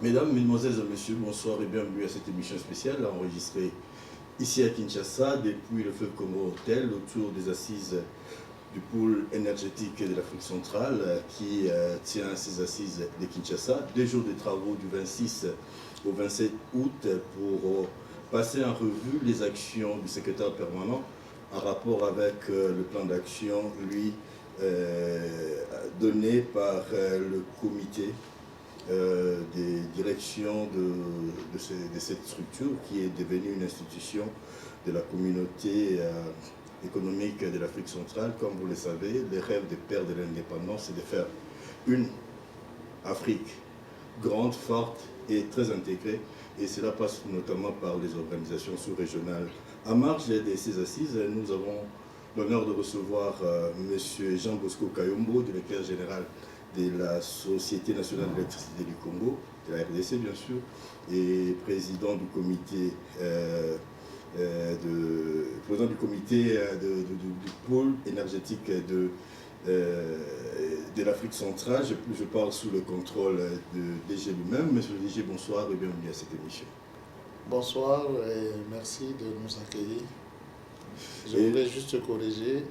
Mesdames, Mesdemoiselles et Messieurs, bonsoir et bienvenue à cette émission spéciale enregistrée ici à Kinshasa depuis le fleuve Congo Hotel autour des assises du pôle énergétique de l'Afrique centrale qui tient ses assises de Kinshasa. 2 jours de travaux du 26 au 27 août pour passer en revue les actions du secrétaire permanent en rapport avec le plan d'action, lui, donné par le comité des directions de cette structure qui est devenue une institution de la communauté économique de l'Afrique centrale. Comme vous le savez, le rêve des pères de l'indépendance, c'est de faire une Afrique grande, forte et très intégrée. Et cela passe notamment par les organisations sous-régionales. À marge de ces assises, nous avons l'honneur de recevoir M. Jean Bosco Kayombo, directeur général de la Société nationale d'électricité du Congo, de la RDC bien sûr, et président du comité du pôle énergétique de l'Afrique centrale. Je parle sous le contrôle de DG lui-même. Monsieur le DG, bonsoir et bienvenue à cette émission. Bonsoir et merci de nous accueillir. Je voulais juste corriger,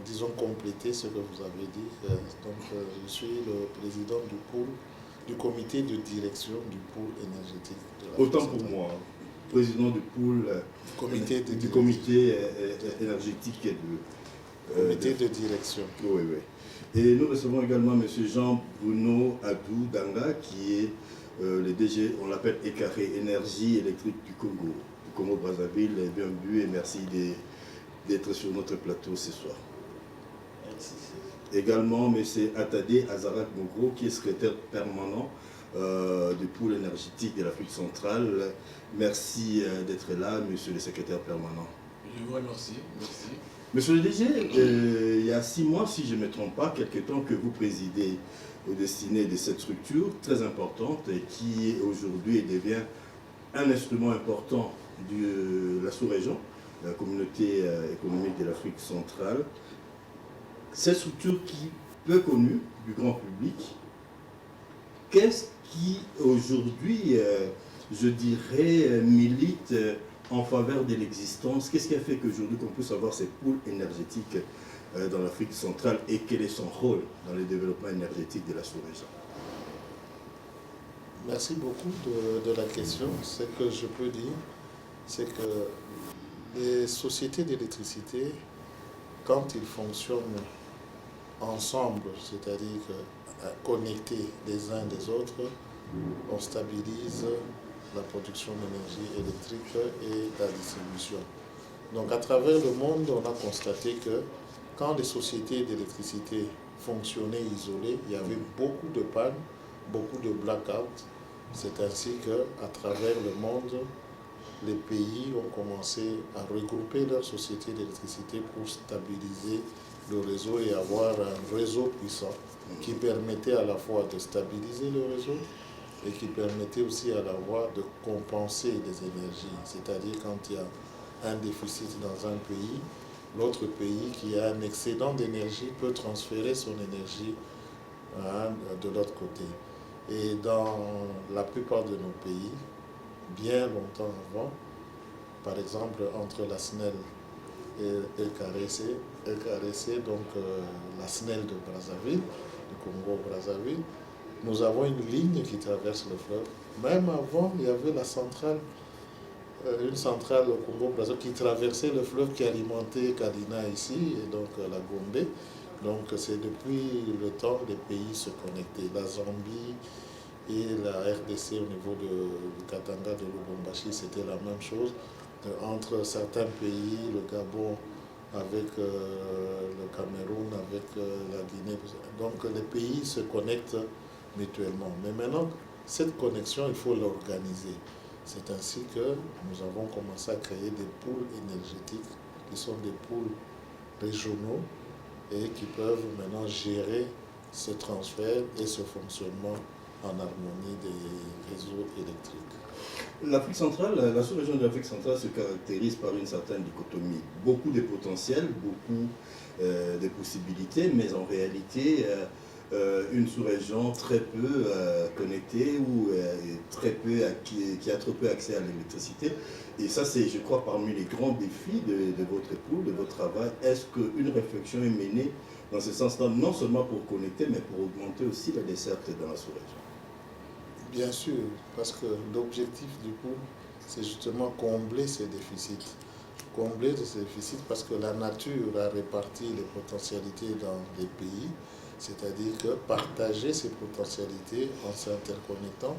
disons compléter ce que vous avez dit. Je suis le président du comité de direction du pôle énergétique de l'Afrique Autant centrale. pour moi, président du pôle du comité énergétique et comité de direction. Oui, oui. Et nous recevons également M. Jean-Bruno Adou Danga, qui est le DG, on l'appelle ECARE, Énergie électrique du Congo-Brazzaville. Bienvenue et merci d'être sur notre plateau ce soir. Merci. Également M. Atadé Azarak Mogro, qui est secrétaire permanent du pôle énergétique de l'Afrique centrale. Merci d'être là, monsieur le secrétaire permanent. Je vous remercie. Merci. Monsieur le DG, il y a 6 mois, si je ne me trompe pas, quelque temps que vous présidez au destiné de cette structure très importante et qui aujourd'hui devient un instrument important de la sous-région, la communauté économique de l'Afrique centrale. Cette structure qui est peu connue du grand public, qu'est-ce qui aujourd'hui, je dirais, milite en faveur de l'existence? Qu'est-ce qui a fait qu'aujourd'hui qu'on puisse avoir ces pôles énergétiques dans l'Afrique centrale et quel est son rôle dans le développement énergétique de la sous-région? Merci beaucoup de la question. Ce que je peux dire, c'est que les sociétés d'électricité, quand ils fonctionnent ensemble, c'est-à-dire connectés les uns des autres, on stabilise la production d'énergie électrique et la distribution. Donc à travers le monde, on a constaté que quand les sociétés d'électricité fonctionnaient isolées, il y avait beaucoup de pannes, beaucoup de blackouts. C'est ainsi qu'à travers le monde, les pays ont commencé à regrouper leurs sociétés d'électricité pour stabiliser le réseau et avoir un réseau puissant qui permettait à la fois de stabiliser le réseau et qui permettait aussi à la fois de compenser les énergies. C'est-à-dire quand il y a un déficit dans un pays, l'autre pays qui a un excédent d'énergie peut transférer son énergie de l'autre côté. Et dans la plupart de nos pays, bien longtemps avant, par exemple entre la SNEL et LKRC, donc la SNEL de Brazzaville, du Congo-Brazzaville, nous avons une ligne qui traverse le fleuve. Même avant, il y avait la centrale, une centrale au Congo-Brazzaville qui traversait le fleuve, qui alimentait Kadina ici, et donc la Gombe. Donc c'est depuis le temps que les pays se connectaient. La Zambie et la RDC au niveau du Katanga, de Lubumbashi, c'était la même chose. Entre certains pays, le Gabon avec le Cameroun, avec la Guinée. Donc les pays se connectent mutuellement. Mais maintenant, cette connexion, il faut l'organiser. C'est ainsi que nous avons commencé à créer des pôles énergétiques qui sont des pôles régionaux et qui peuvent maintenant gérer ce transfert et ce fonctionnement en harmonie des réseaux électriques. L'Afrique centrale, la sous-région de l'Afrique centrale se caractérise par une certaine dichotomie. Beaucoup de potentiel, beaucoup de possibilités, mais en réalité, une sous-région très peu connectée ou qui a trop peu accès à l'électricité. Et ça, c'est, je crois, parmi les grands défis de votre époux, de votre travail. Est-ce qu'une réflexion est menée dans ce sens-là, non seulement pour connecter, mais pour augmenter aussi la desserte dans la sous-région? Bien sûr, parce que l'objectif du coup, c'est justement combler ces déficits. Combler ces déficits parce que la nature a réparti les potentialités dans les pays, c'est-à-dire que partager ces potentialités en s'interconnectant,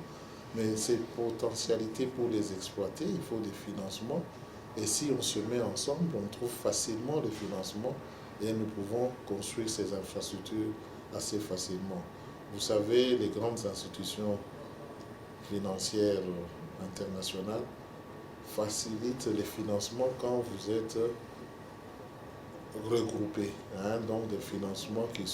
mais ces potentialités pour les exploiter, il faut des financements. Et si on se met ensemble, on trouve facilement les financements et nous pouvons construire ces infrastructures assez facilement. Vous savez, les grandes institutions financières internationales facilitent les financements quand vous êtes regroupés, donc des financements qui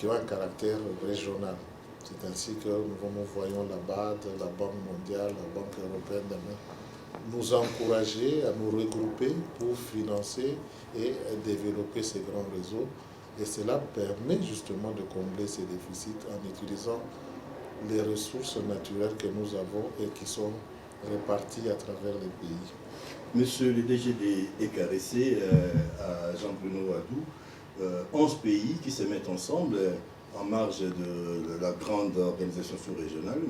ont un caractère régional. C'est ainsi que nous voyons la BAD, la Banque mondiale, la Banque européenne nous encourager à nous regrouper pour financer et développer ces grands réseaux. Et cela permet justement de combler ces déficits en utilisant les ressources naturelles que nous avons et qui sont réparties à travers les pays. Monsieur le DG de ECAREC, à Jean-Bruno Adou, 11 pays qui se mettent ensemble en marge de la grande organisation sous-régionale.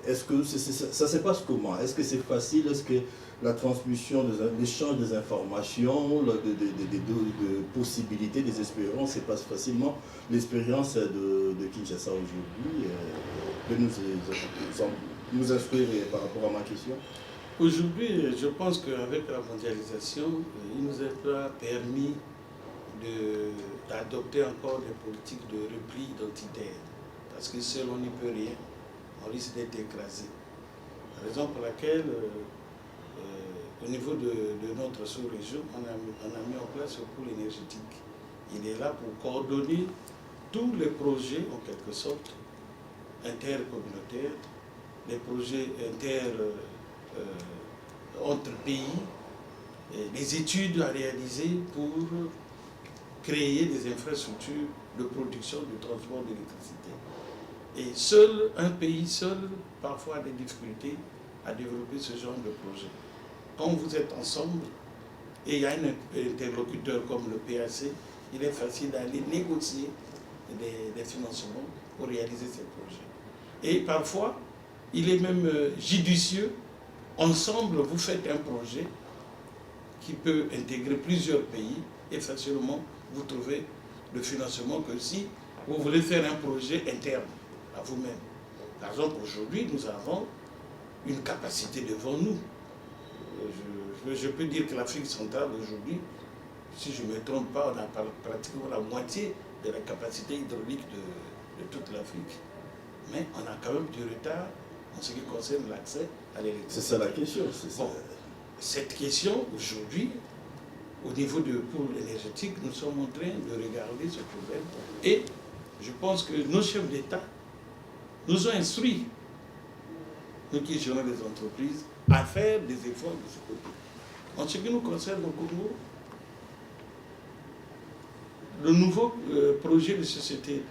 Est-ce que ça se passe comment? Est-ce que c'est facile? Est-ce que la transmission, l'échange des informations, de possibilités, des expériences se passe facilement? L'expérience de Kinshasa aujourd'hui peut nous instruire par rapport à ma question? Aujourd'hui, je pense qu'avec la mondialisation, il nous a permis d'adopter encore des politiques de repli identitaire. Parce que seul on n'y peut rien, on risque d'être écrasé. Raison pour laquelle, au niveau de notre sous-région, on a mis en place le pôle énergétique. Il est là pour coordonner tous les projets, en quelque sorte, intercommunautaires, les projets entre pays, les études à réaliser pour créer des infrastructures de production, de transport d'électricité. Et seul un pays, parfois a des difficultés à développer ce genre de projet. Quand vous êtes ensemble, et il y a un interlocuteur comme le PAC, il est facile d'aller négocier des financements pour réaliser ces projets. Et parfois, il est même judicieux. Ensemble, vous faites un projet qui peut intégrer plusieurs pays et facilement vous trouvez le financement que si vous voulez faire un projet interne à vous-même. Par exemple, aujourd'hui, nous avons une capacité devant nous. Je peux dire que l'Afrique centrale aujourd'hui, si je ne me trompe pas, on a pratiquement la moitié de la capacité hydraulique de toute l'Afrique. Mais on a quand même du retard en ce qui concerne l'accès à l'électricité. C'est ça la question. Bon, cette question, aujourd'hui, au niveau du pôle énergétique, nous sommes en train de regarder ce problème. Et je pense que nos chefs d'État nous ont instruits, nous qui gérons les entreprises, à faire des efforts de ce côté. En ce qui nous concerne au Congo, le nouveau projet de société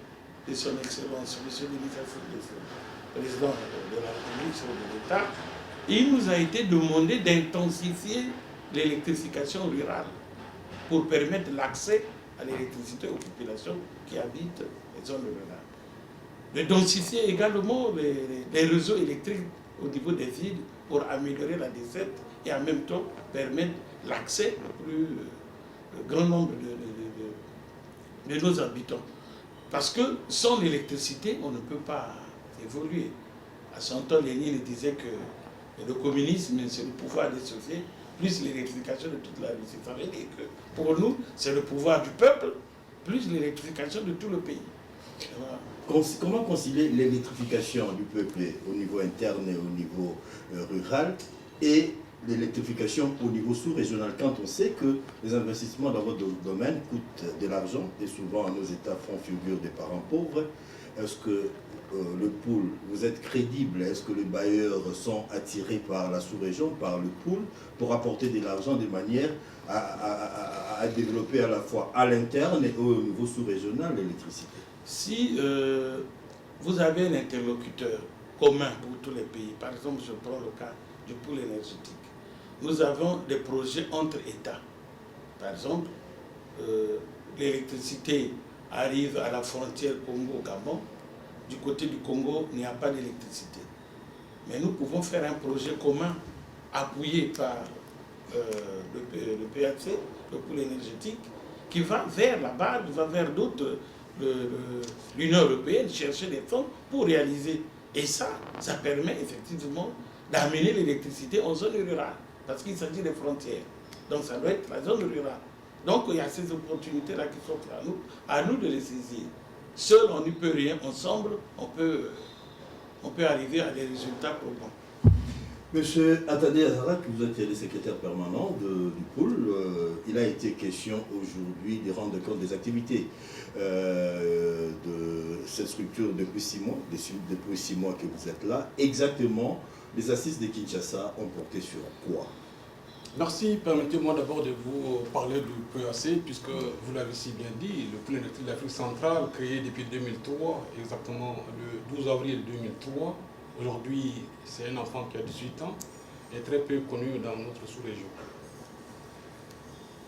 de son Excellence, M. Denis Sassou Nguesso, président de la République, de l'État, il nous a été demandé d'intensifier l'électrification rurale pour permettre l'accès à l'électricité aux populations qui habitent les zones rurales. De densifier également les réseaux électriques au niveau des villes pour améliorer la desserte et en même temps permettre l'accès au plus grand nombre de nos habitants. Parce que sans l'électricité, on ne peut pas évoluer. À son temps, Lénine disait que le communisme, c'est le pouvoir des sociétés, plus l'électrification de toute la vie. Ça veut dire que pour nous, c'est le pouvoir du peuple, plus l'électrification de tout le pays. Voilà. Comment concilier l'électrification du peuple au niveau interne et au niveau rural et l'électrification au niveau sous-régional quand on sait que les investissements dans votre domaine coûtent de l'argent et souvent nos États font figure des parents pauvres? Est-ce que le pool, vous êtes crédible? Est-ce que les bailleurs sont attirés par la sous-région, par le pool, pour apporter de l'argent de manière à développer à la fois à l'interne et au niveau sous-régional l'électricité? Si vous avez un interlocuteur commun pour tous les pays, par exemple, je prends le cas du pool énergétique, nous avons des projets entre États. Par exemple, l'électricité arrive à la frontière Congo-Gabon. Du côté du Congo, il n'y a pas d'électricité. Mais nous pouvons faire un projet commun appuyé par le PAC, le pool énergétique, qui va vers la BAD, va vers d'autres, l'Union européenne, chercher des fonds pour réaliser. Et ça permet effectivement d'amener l'électricité en zone rurale, parce qu'il s'agit des frontières. Donc ça doit être la zone rurale. Donc il y a ces opportunités-là qui sont à nous de les saisir. Seul, on n'y peut rien. Ensemble, on peut arriver à des résultats probants. Monsieur Attadé Azarak, vous êtes le secrétaire permanent du pool. Il a été question aujourd'hui de rendre compte des activités de cette structure depuis 6 mois, depuis 6 mois que vous êtes là. Exactement, les assises de Kinshasa ont porté sur quoi? Merci. Permettez-moi d'abord de vous parler du PAC, puisque vous l'avez si bien dit, le pool énergétique de l'Afrique centrale, créé depuis 2003, exactement le 12 avril 2003. Aujourd'hui, c'est un enfant qui a 18 ans et très peu connu dans notre sous-région.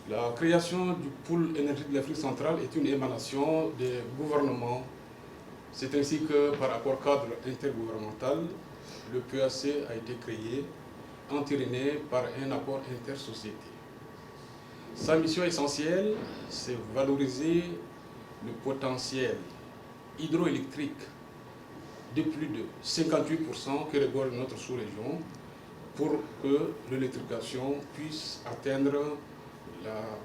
La création du pool énergétique de l'Afrique centrale est une émanation des gouvernements. C'est ainsi que, par accord cadre intergouvernemental, le PAC a été créé, entériné par un accord intersociété. Sa mission essentielle, c'est valoriser le potentiel hydroélectrique de plus de 58% que regorge notre sous-région pour que l'électrification puisse atteindre la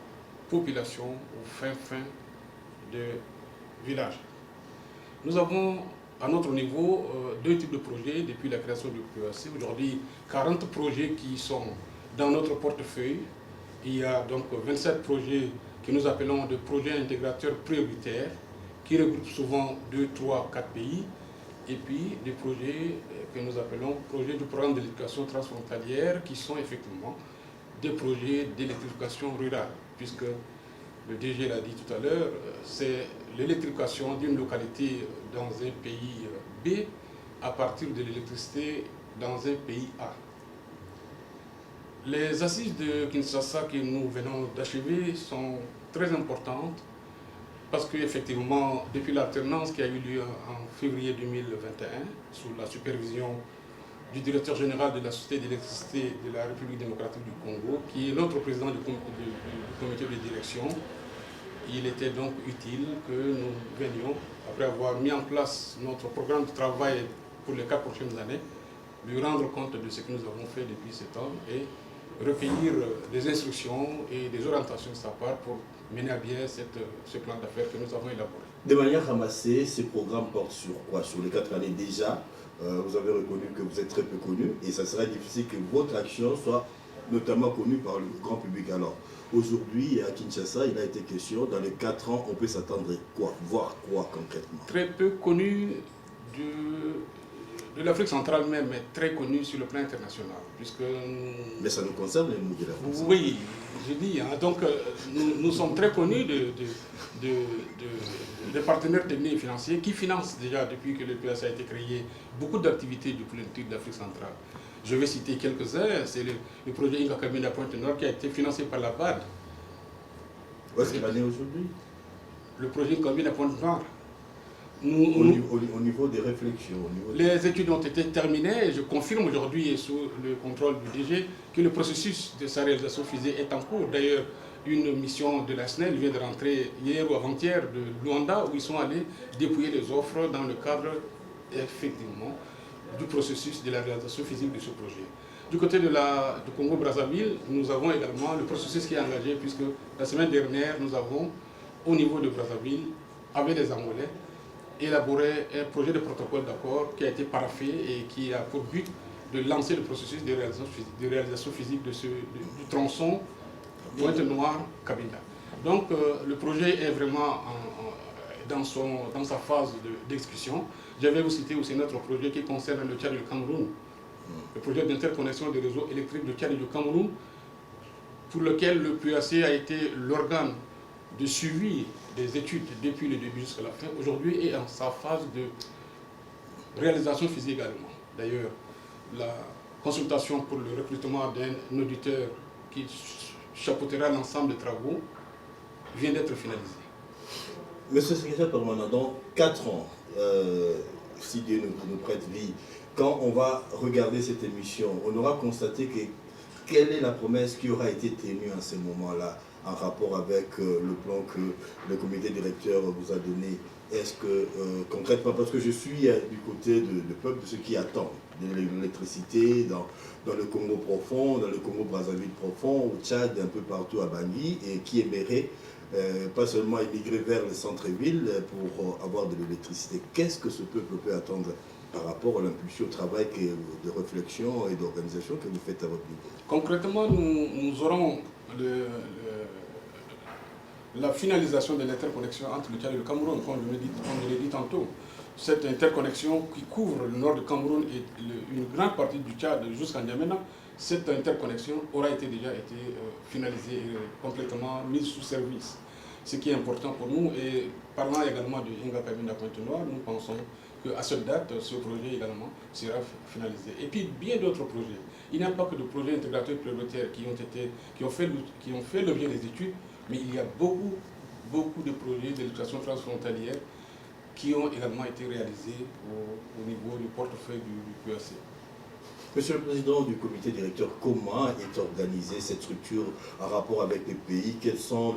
population au fin de village. Nous avons à notre niveau 2 types de projets depuis la création du PAC. Aujourd'hui, 40 projets qui sont dans notre portefeuille. Il y a donc 27 projets que nous appelons des projets intégrateurs prioritaires qui regroupent souvent 2, 3, 4 pays. Et puis des projets que nous appelons projets du programme d'électrification transfrontalière qui sont effectivement des projets d'électrification rurale, puisque le DG l'a dit tout à l'heure, c'est l'électrification d'une localité dans un pays B à partir de l'électricité dans un pays A. Les assises de Kinshasa que nous venons d'achever sont très importantes parce qu'effectivement, depuis l'alternance qui a eu lieu en février 2021, sous la supervision du directeur général de la Société d'électricité de la République démocratique du Congo, qui est l'autre président du comité de direction, il était donc utile que nous venions, après avoir mis en place notre programme de travail pour les 4 prochaines années, lui rendre compte de ce que nous avons fait depuis 7 ans et recueillir des instructions et des orientations de sa part pour mener à bien ce plan d'affaires que nous avons élaboré. De manière ramassée, ces programmes portent sur quoi? Sur les 4 années déjà, vous avez reconnu que vous êtes très peu connu et ça serait difficile que votre action soit notamment connue par le grand public. Alors, aujourd'hui, à Kinshasa, il a été question, dans les 4 ans, on peut s'attendre quoi? Voir quoi concrètement? Très peu connu de l'Afrique centrale même, mais très connu sur le plan international. Puisque mais ça nous concerne, nous, de l'Afrique centrale. Oui, je dis. Hein, donc, nous sommes très connus des partenaires techniques et financiers qui financent déjà, depuis que le PAC a été créé, beaucoup d'activités du politique de l'Afrique centrale. Je vais citer quelques-uns. C'est le projet Inga Kamina Pointe-Nord qui a été financé par la BAD. Où est-ce qu'il en est aujourd'hui? Le projet Inga Kamina Pointe-Nord. Au niveau des réflexions. Les études ont été terminées et je confirme aujourd'hui, sous le contrôle du DG, que le processus de sa réalisation physique est en cours. D'ailleurs, une mission de la SNEL vient de rentrer hier ou avant-hier de Luanda, où ils sont allés dépouiller les offres dans le cadre, effectivement, du processus de la réalisation physique de ce projet. Du côté du Congo-Brazzaville, nous avons également le processus qui est engagé, puisque la semaine dernière, nous avons, au niveau de Brazzaville, avec les Angolais, élaboré un projet de protocole d'accord qui a été paraphé et qui a pour but de lancer le processus de réalisation physique du tronçon Pointe-Noire-Cabinda. Donc le projet est vraiment dans sa phase d'exécution. Je vais vous citer aussi notre projet qui concerne le Tchad et le Cameroun, le projet d'interconnexion des réseaux électriques du Tchad et du Cameroun, pour lequel le PAC a été l'organe de suivi des études depuis le début jusqu'à la fin. Aujourd'hui est en sa phase de réalisation physique également. D'ailleurs, la consultation pour le recrutement d'un auditeur qui chapeautera l'ensemble des travaux vient d'être finalisée. Monsieur le secrétaire permanent, dans 4 ans, si Dieu nous prête vie, quand on va regarder cette émission, on aura constaté que quelle est la promesse qui aura été tenue à ce moment-là en rapport avec le plan que le comité directeur vous a donné. Est-ce que concrètement, parce que je suis du côté du peuple, de ceux qui attendent de l'électricité dans le Congo profond, dans le Congo Brazzaville profond, au Tchad, un peu partout à Bangui, et qui aimeraient pas seulement émigrer vers le centre-ville pour avoir de l'électricité. Qu'est-ce que ce peuple peut attendre par rapport à l'impulsion au travail de réflexion et d'organisation que vous faites à votre niveau? Concrètement, nous aurons la finalisation de l'interconnexion entre le Tchad et le Cameroun, comme je l'ai dit tantôt. Cette interconnexion qui couvre le nord du Cameroun et une grande partie du Tchad jusqu'à N'Djamena, cette interconnexion aura déjà été finalisée et complètement mise sous service. Ce qui est important pour nous, et parlant également de Inga Kabinda Pointe-Noire, nous pensons qu'à cette date, ce projet également sera finalisé. Et puis bien d'autres projets. Il n'y a pas que de projets intégrateurs prioritaires qui ont fait l'objet des études, mais il y a beaucoup de projets d'éducation transfrontalière qui ont également été réalisés au niveau du portefeuille du PAC. Monsieur le Président du comité directeur, comment est organisée cette structure en rapport avec les pays? Quelles sont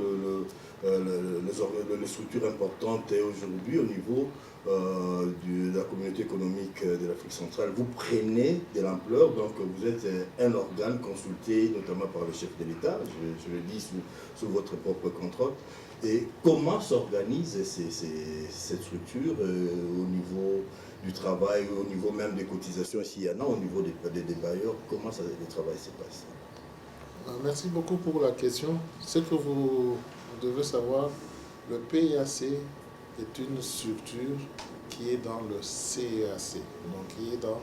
les structures importantes aujourd'hui au niveau de la communauté économique de l'Afrique centrale? Vous prenez de l'ampleur, donc vous êtes un organe consulté notamment par le chef de l'État, je le dis sous votre propre contrôle. Et comment s'organise cette structure au niveau du travail, au niveau même des cotisations, s'il y en a, au niveau des bailleurs? Comment le travail se passe? Merci beaucoup pour la question. Ce que vous devez savoir, le PAC est une structure qui est dans le CEAC, donc qui est dans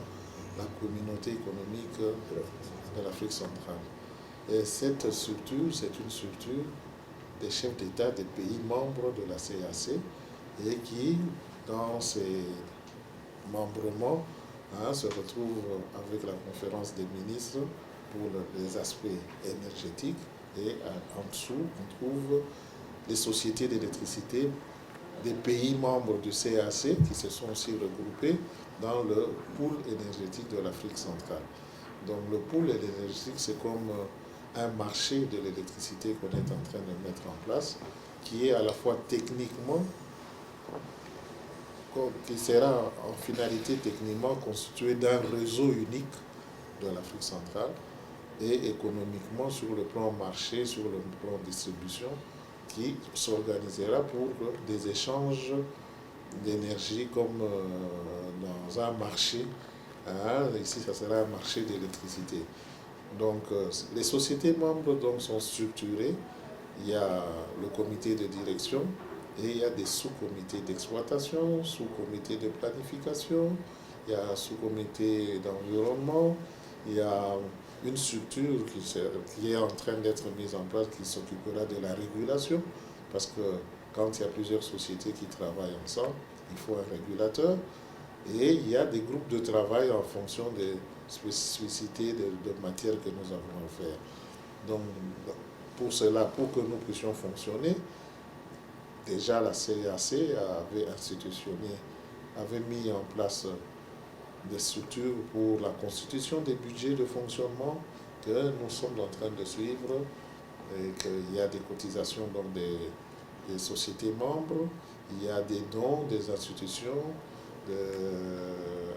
la communauté économique de l'Afrique centrale. Et cette structure, c'est une structure des chefs d'État des pays membres de la CEAC et qui, dans ses membrements, se retrouve avec la conférence des ministres pour les aspects énergétiques, et en dessous on trouve les sociétés d'électricité des pays membres du CAC qui se sont aussi regroupés dans le pool énergétique de l'Afrique centrale. Donc le pool énergétique, c'est comme un marché de l'électricité qu'on est en train de mettre en place, qui est à la fois techniquement, qui sera en finalité techniquement constitué d'un réseau unique de l'Afrique centrale, et économiquement sur le plan marché, sur le plan distribution, qui s'organisera pour des échanges d'énergie comme dans un marché. Ici, ça sera un marché d'électricité. Donc, les sociétés membres donc, sont structurées. Il y a le comité de direction et il y a des sous-comités d'exploitation, sous-comités de planification, il y a un sous-comité d'environnement, il y a une structure qui est en train d'être mise en place qui s'occupera de la régulation, parce que quand il y a plusieurs sociétés qui travaillent ensemble, il faut un régulateur, et il y a des groupes de travail en fonction des spécificités de matière que nous avons à faire. Donc, pour cela, pour que nous puissions fonctionner, déjà la CAC avait mis en place des structures pour la constitution des budgets de fonctionnement que nous sommes en train de suivre, et qu'il y a des cotisations donc des sociétés membres, il y a des dons des institutions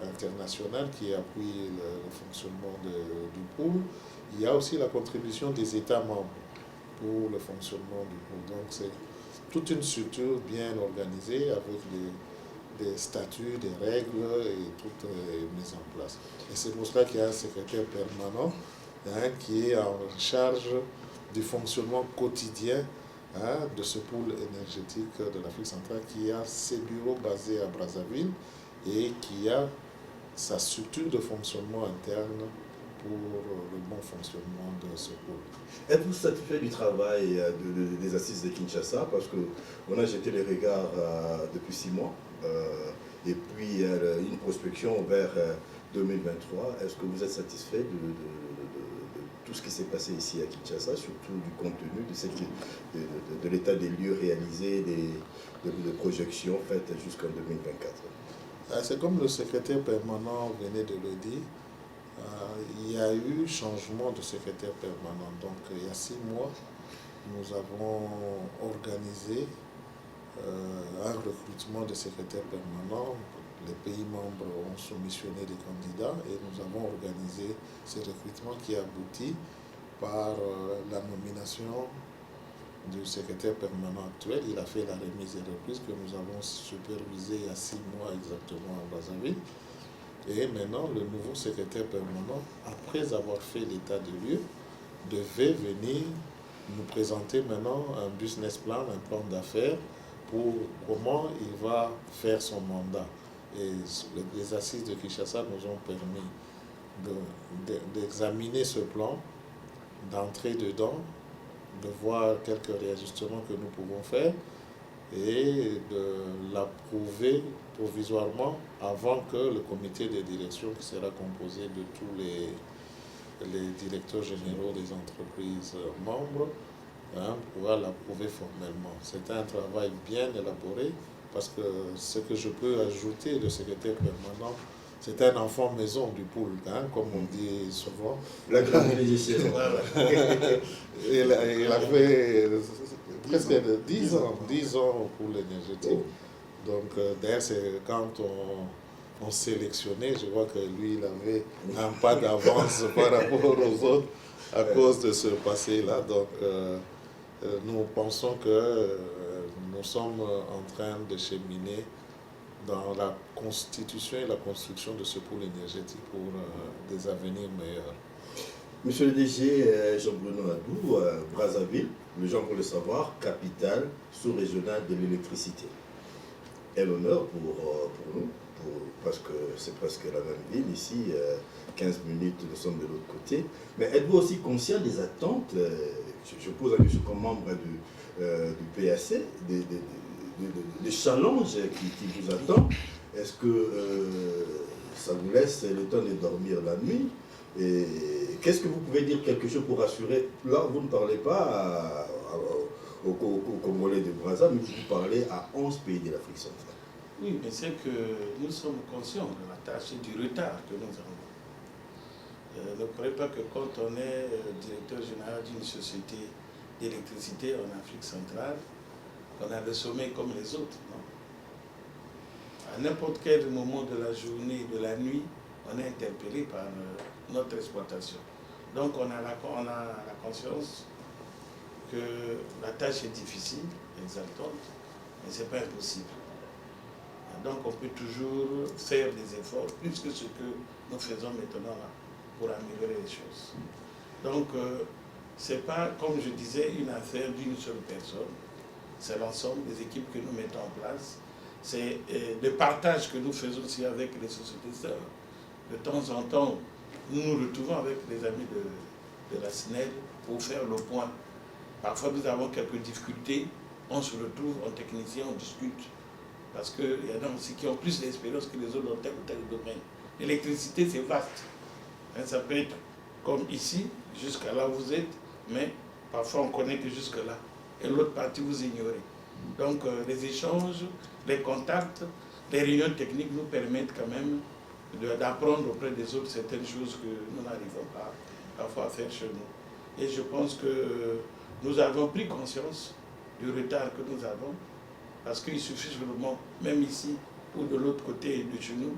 internationales qui appuient le fonctionnement du pool. Il y a aussi la contribution des États membres pour le fonctionnement du pool. Donc c'est toute une structure bien organisée avec des statuts, des règles et tout est mis en place. Et c'est pour cela qu'il y a un secrétaire permanent qui est en charge du fonctionnement quotidien de ce pôle énergétique de l'Afrique centrale qui a ses bureaux basés à Brazzaville et qui a sa structure de fonctionnement interne pour le bon fonctionnement de ce pôle. Êtes-vous satisfait du travail des assises de Kinshasa? Parce qu'on a jeté les regards depuis 6 mois et puis une prospection vers 2023. Est-ce que vous êtes satisfait de tout ce qui s'est passé ici à Kinshasa, surtout du contenu, de l'état des lieux réalisés, des projections faites jusqu'en 2024? C'est comme le secrétaire permanent venait de le dire, il y a eu changement de secrétaire permanent. Donc il y a 6 mois, nous avons organisé un recrutement de secrétaire permanent. Les pays membres ont soumissionné des candidats et nous avons organisé ce recrutement qui aboutit par la nomination du secrétaire permanent actuel. Il a fait la remise et reprise que nous avons supervisée il y a 6 mois exactement à Brazzaville. Et maintenant, le nouveau secrétaire permanent, après avoir fait l'état des lieux, devait venir nous présenter maintenant un business plan, un plan d'affaires pour comment il va faire son mandat. Et les assises de Kinshasa nous ont permis d'examiner ce plan, d'entrer dedans, de voir quelques réajustements que nous pouvons faire et de l'approuver provisoirement avant que le comité de direction qui sera composé de tous les directeurs généraux des entreprises membres pourra l'approuver formellement. C'est un travail bien élaboré parce que ce que je peux ajouter de secrétaire permanent, c'est un enfant maison du pôle, comme on dit souvent. La grande légicienne. Il a fait presque 10 ans au pôle énergétique. Donc d'ailleurs, c'est quand on sélectionnait, je vois que lui, il avait un pas d'avance par rapport aux autres à cause de ce passé-là. Donc nous pensons que nous sommes en train de cheminer dans la constitution et la construction de ce pôle énergétique pour des avenirs meilleurs. Monsieur le DG Jean-Bruno Adou, Brazzaville, le gens pour le savoir, capitale sous-régionale de l'électricité. Quel honneur pour nous, parce que c'est presque la même ville ici, 15 minutes nous sommes de l'autre côté. Mais êtes-vous aussi conscient des attentes, je pose la question comme membre du PAC, des challenges qui vous attendent? Est-ce que ça vous laisse le temps de dormir la nuit? Et qu'est-ce que vous pouvez dire quelque chose pour rassurer? Là, vous ne parlez pas aux Congolais de Brazzaville, mais vous parlez à 11 pays de l'Afrique centrale. Oui, mais c'est que nous sommes conscients de la tâche et du retard que nous avons. Ne croyez pas que quand on est directeur général d'une société d'électricité en Afrique centrale, on a le sommeil comme les autres. Non. À n'importe quel moment de la journée, de la nuit, on est interpellé par notre exploitation. Donc on a la conscience que la tâche est difficile, exaltante, mais ce n'est pas impossible. Donc on peut toujours faire des efforts, plus que ce que nous faisons maintenant là, pour améliorer les choses. Donc ce n'est pas, comme je disais, une affaire d'une seule personne. C'est l'ensemble des équipes que nous mettons en place. C'est le partage que nous faisons aussi avec les sociétés sœurs. De temps en temps, nous nous retrouvons avec les amis de la SNEL pour faire le point. Parfois, nous avons quelques difficultés. On se retrouve en technicien, on discute. Parce qu'il y en a aussi qui ont plus d'expérience que les autres dans tel ou tel domaine. L'électricité, c'est vaste. Ça peut être comme ici, jusqu'à là où vous êtes, mais parfois on connaît que jusque-là. Et l'autre partie, vous ignorez. Donc, les échanges, les contacts, les réunions techniques nous permettent quand même d'apprendre auprès des autres certaines choses que nous n'arrivons pas parfois à faire chez nous. Et je pense que nous avons pris conscience du retard que nous avons, parce qu'il suffit seulement, même ici ou de l'autre côté de chez nous,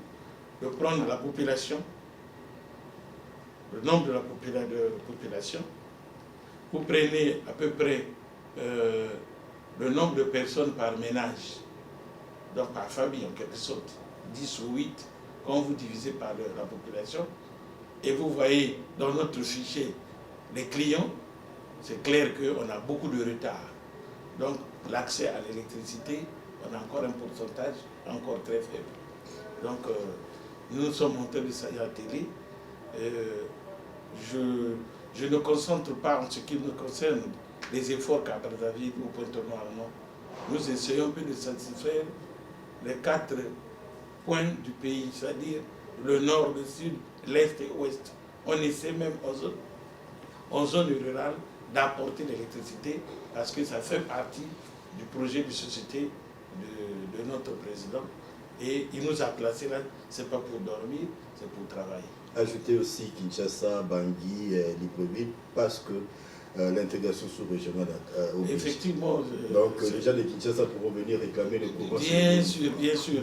de prendre la population, le nombre de la population. Vous prenez à peu près le nombre de personnes par ménage, donc par famille en quelque sorte, 10 ou 8, quand vous divisez par la population, et vous voyez dans notre fichier les clients, c'est clair qu'on a beaucoup de retard. Donc l'accès à l'électricité, on a encore un pourcentage encore très faible. Donc nous sommes en train de ça à la télé. Je ne concentre pas en ce qui nous concerne les efforts qu'à Brazzaville ou Pointe-Noire. Nous essayons un peu de satisfaire les 4 points du pays, c'est-à-dire le nord, le sud, l'est et l'ouest. On essaie même en zone rurale d'apporter l'électricité parce que ça fait partie du projet de société de notre président. Et il nous a placés là, ce n'est pas pour dormir, c'est pour travailler. Ajoutez aussi Kinshasa, Bangui et Libreville parce que l'intégration sous-régionale oblige. Effectivement. Donc déjà les Kinshasa pourront venir réclamer le courant. Bien sûr, bien sûr.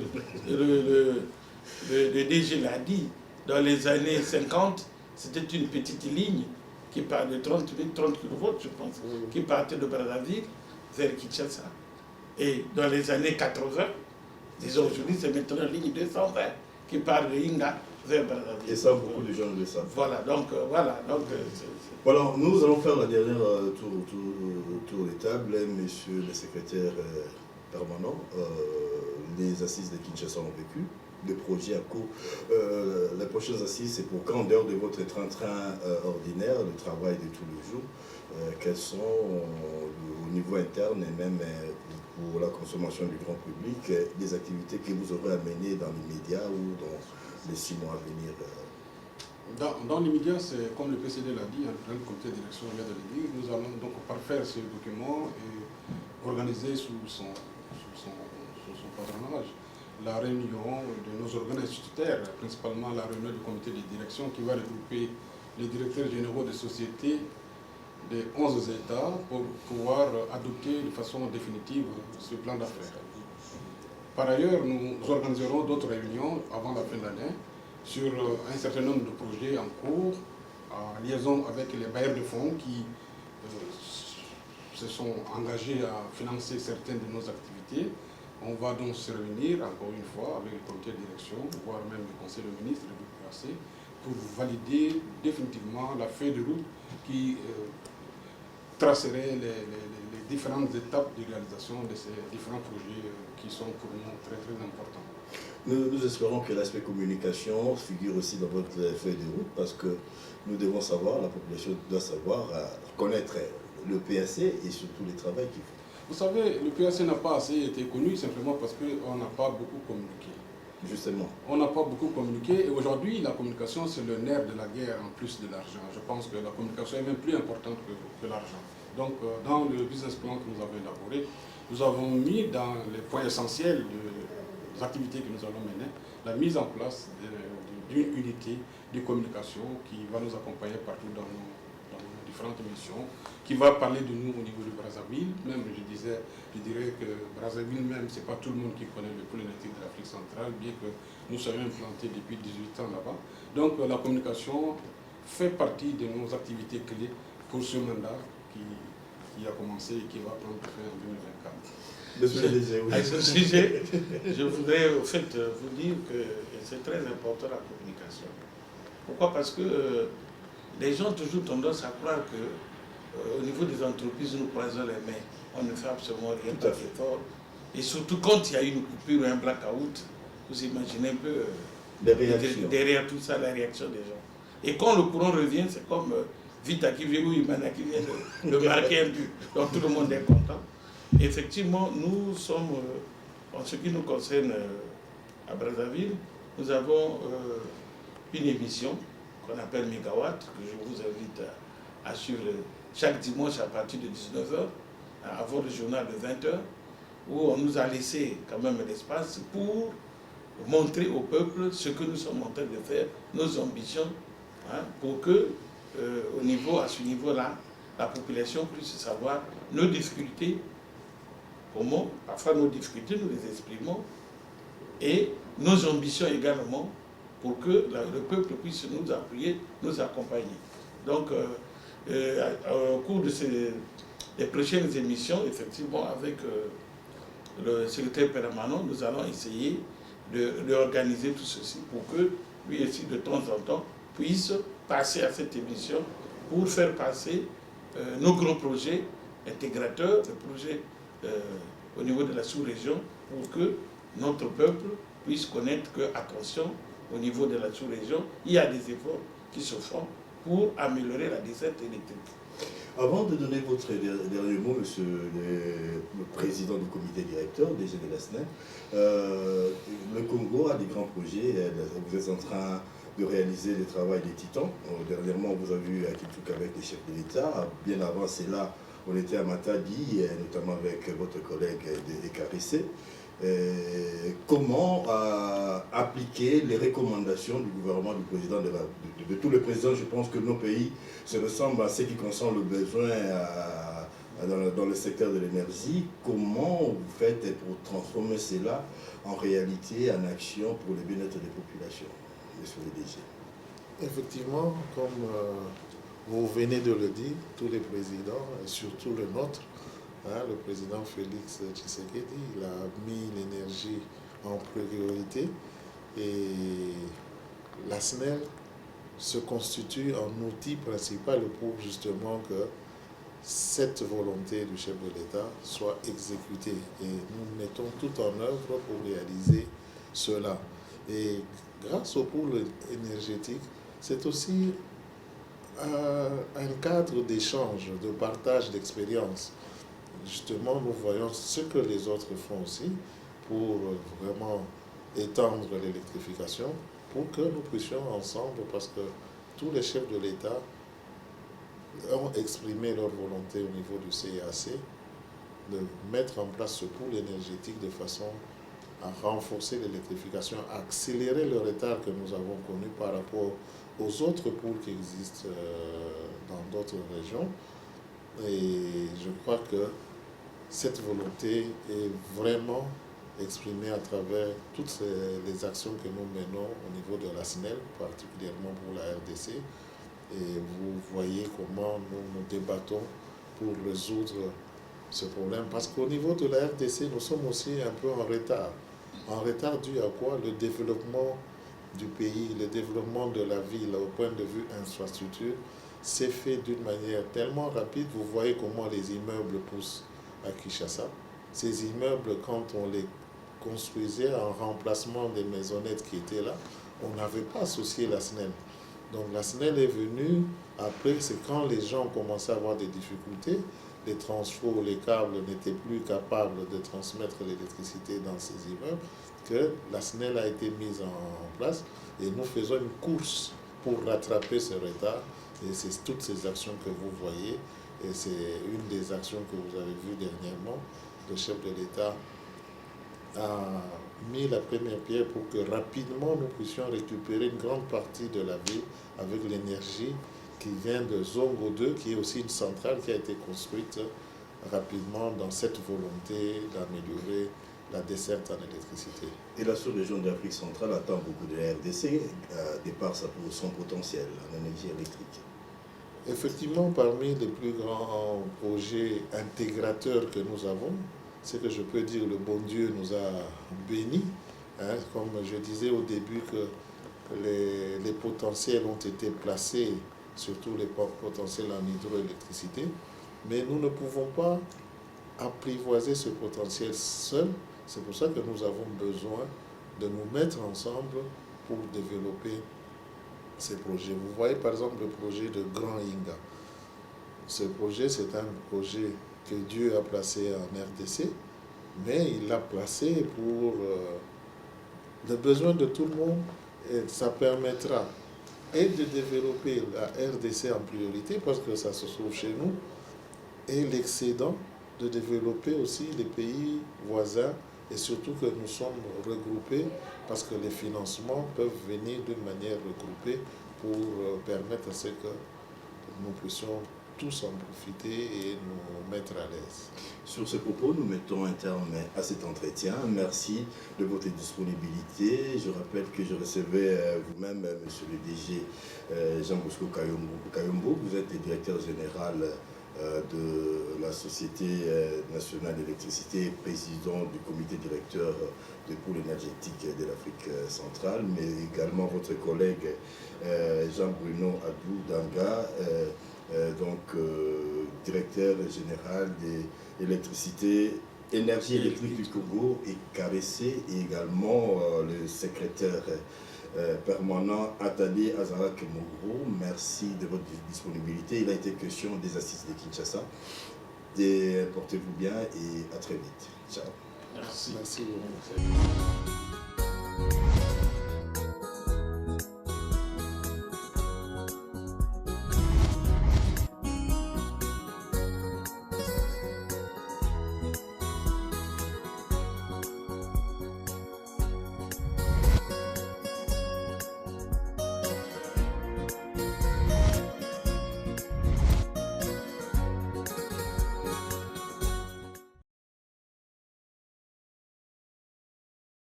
Le DG l'a dit, dans les années 50, c'était une petite ligne qui part de 30 km, je pense, qui partait de Brazzaville vers Kinshasa. Et dans les années 80, disons aujourd'hui, c'est maintenant la ligne 220 qui part de Inga vers Brazzaville. Et ça, beaucoup de gens le savent. Voilà, donc voilà. Voilà, nous allons faire la dernière tour des tables, monsieur le secrétaire permanent. Les assises de Kinshasa ont vécu, le projet à court. Les prochaines assises, c'est pour quand, en dehors de votre train-train ordinaire, le travail de tous les jours, quels sont au niveau interne et même pour la consommation du grand public, les activités que vous aurez à mener dans les médias ou dans les 6 mois à venir. Dans l'immédiat, c'est comme le PCD l'a dit, le comité de direction vient de le dire, nous allons donc parfaire ce document et organiser sous son patronage la réunion de nos organes institutaires, principalement la réunion du comité de direction qui va regrouper les directeurs généraux des sociétés des 11 États pour pouvoir adopter de façon définitive ce plan d'affaires. Par ailleurs, nous organiserons d'autres réunions avant la fin de l'année sur un certain nombre de projets en cours, en liaison avec les bailleurs de fonds qui se sont engagés à financer certaines de nos activités. On va donc se réunir encore une fois avec le comité de direction, voire même le conseil de ministre du PAC, pour valider définitivement la feuille de route qui tracerait les différentes étapes de réalisation de ces différents projets qui sont pour nous très très importants. Nous espérons que l'aspect communication figure aussi dans votre feuille de route parce que nous devons savoir, la population doit savoir, connaître le PAC et surtout les travaux qu'il fait. Vous savez, le PAC n'a pas assez été connu simplement parce qu'on n'a pas beaucoup communiqué. Justement. On n'a pas beaucoup communiqué et aujourd'hui la communication c'est le nerf de la guerre en plus de l'argent. Je pense que la communication est même plus importante que l'argent. Donc dans le business plan que nous avons élaboré, nous avons mis dans les points essentiels des activités que nous allons mener, la mise en place d'une unité de communication qui va nous accompagner partout dans nos différentes missions, qui va parler de nous au niveau de Brazzaville. Même je dirais que Brazzaville même, c'est pas tout le monde qui connaît le pôle énergétique de l'Afrique centrale, bien que nous soyons implantés depuis 18 ans là-bas. Donc la communication fait partie de nos activités clés pour ce mandat qui a commencé et qui va prendre fin en 2024. À ce sujet, je voudrais au fait vous dire que c'est très important la communication. Pourquoi? Parce que les gens ont toujours tendance à croire qu'au niveau des entreprises, nous croisons les mains. On ne fait absolument rien, pas d'effort. Et surtout quand il y a une coupure ou un blackout, vous imaginez un peu derrière tout ça la réaction des gens. Et quand le courant revient, c'est comme Vita qui vient ou Imana qui vient de marquer un but. Donc tout le monde est content. Effectivement, nous sommes, en ce qui nous concerne à Brazzaville, nous avons une émission qu'on appelle Mégawatt, que je vous invite à suivre chaque dimanche à partir de 19h, avant le journal de 20h, où on nous a laissé quand même l'espace pour montrer au peuple ce que nous sommes en train de faire, nos ambitions, hein, pour que, à ce niveau-là, la population puisse savoir nos difficultés, comment, parfois nos difficultés, nous les exprimons, et nos ambitions également, pour que le peuple puisse nous appuyer, nous accompagner. Donc, au cours des prochaines émissions, effectivement, avec le secrétaire permanent, nous allons essayer de organiser tout ceci pour que lui aussi, de temps en temps, puisse passer à cette émission pour faire passer nos grands projets intégrateurs, les projets au niveau de la sous-région pour que notre peuple puisse connaître que, attention, au niveau de la sous-région, il y a des efforts qui se font pour améliorer la desserte électrique. Avant de donner votre dernier mot, monsieur le président du comité directeur des de la SNEL, le Congo a des grands projets. Vous êtes en train de réaliser le travail des titans. Dernièrement, on vous a vu à Kitouka avec les chefs de l'État. Bien avant, c'est là, on était à Matadi, notamment avec votre collègue des KRC. Comment appliquer les recommandations du gouvernement, du président, de tous les présidents. Je pense que nos pays se ressemblent à ce qui concerne le besoin dans le secteur de l'énergie. Comment vous faites pour transformer cela en réalité, en action pour le bien-être des populations, monsieur le DG? Effectivement, comme vous venez de le dire, tous les présidents, et surtout le nôtre, le président Félix Tshisekedi, il a mis l'énergie en priorité et la SNEL se constitue en outil principal pour justement que cette volonté du chef de l'État soit exécutée. Et nous mettons tout en œuvre pour réaliser cela. Et grâce au pôle énergétique, c'est aussi un cadre d'échange, de partage d'expériences. Justement, nous voyons ce que les autres font aussi pour vraiment étendre l'électrification, pour que nous puissions ensemble, parce que tous les chefs de l'État ont exprimé leur volonté au niveau du CIAC de mettre en place ce pool énergétique de façon à renforcer l'électrification, à accélérer le retard que nous avons connu par rapport aux autres pools qui existent dans d'autres régions. Et je crois que cette volonté est vraiment exprimée à travers toutes les actions que nous menons au niveau de la SNEL, particulièrement pour la RDC. Et vous voyez comment nous nous débattons pour résoudre ce problème. Parce qu'au niveau de la RDC, nous sommes aussi un peu en retard. En retard dû à quoi? Le développement du pays, le développement de la ville au point de vue infrastructure s'est fait d'une manière tellement rapide. Vous voyez comment les immeubles poussent à Kinshasa. Ces immeubles, quand on les construisait en remplacement des maisonnettes qui étaient là, on n'avait pas associé la SNEL. Donc la SNEL est venue, après, c'est quand les gens commençaient à avoir des difficultés, les transforts, les câbles n'étaient plus capables de transmettre l'électricité dans ces immeubles, que la SNEL a été mise en place et nous faisons une course pour rattraper ce retard. Et c'est toutes ces actions que vous voyez, et c'est une des actions que vous avez vues dernièrement. Le chef de l'État a mis la première pierre pour que rapidement nous puissions récupérer une grande partie de la ville avec l'énergie qui vient de Zongo 2, qui est aussi une centrale qui a été construite rapidement dans cette volonté d'améliorer la desserte en électricité. Et la sous-région d'Afrique centrale attend beaucoup de la RDC, de par son potentiel en énergie électrique. Effectivement, parmi les plus grands projets intégrateurs que nous avons, c'est que je peux dire le bon Dieu nous a bénis. Comme je disais au début que les potentiels ont été placés, surtout les potentiels en hydroélectricité, mais nous ne pouvons pas apprivoiser ce potentiel seul. C'est pour ça que nous avons besoin de nous mettre ensemble pour développer ces projets. Vous voyez par exemple le projet de Grand Inga. Ce projet, c'est un projet que Dieu a placé en RDC, mais il l'a placé pour le besoin de tout le monde, et ça permettra et de développer la RDC en priorité, parce que ça se trouve chez nous, et l'excédent de développer aussi les pays voisins, et surtout que nous sommes regroupés, parce que les financements peuvent venir d'une manière regroupée pour permettre à ce que nous puissions tous en profiter et nous mettre à l'aise. Sur ce propos, nous mettons un terme à cet entretien. Merci de votre disponibilité. Je rappelle que je recevais vous-même, monsieur le DG Jean-Bosco Kayombo. Vous êtes le directeur général de la Société nationale d'électricité, président du comité directeur du pôle énergétique de l'Afrique centrale, mais également votre collègue Jean-Bruno Adou Danga, directeur général de l'électricité Énergie électrique du Congo et KBC, et également le secrétaire permanent Atali Azarak Mogro. Merci de votre disponibilité. Il a été question des assises de Kinshasa. Portez-vous bien et à très vite. Ciao. Merci. Merci.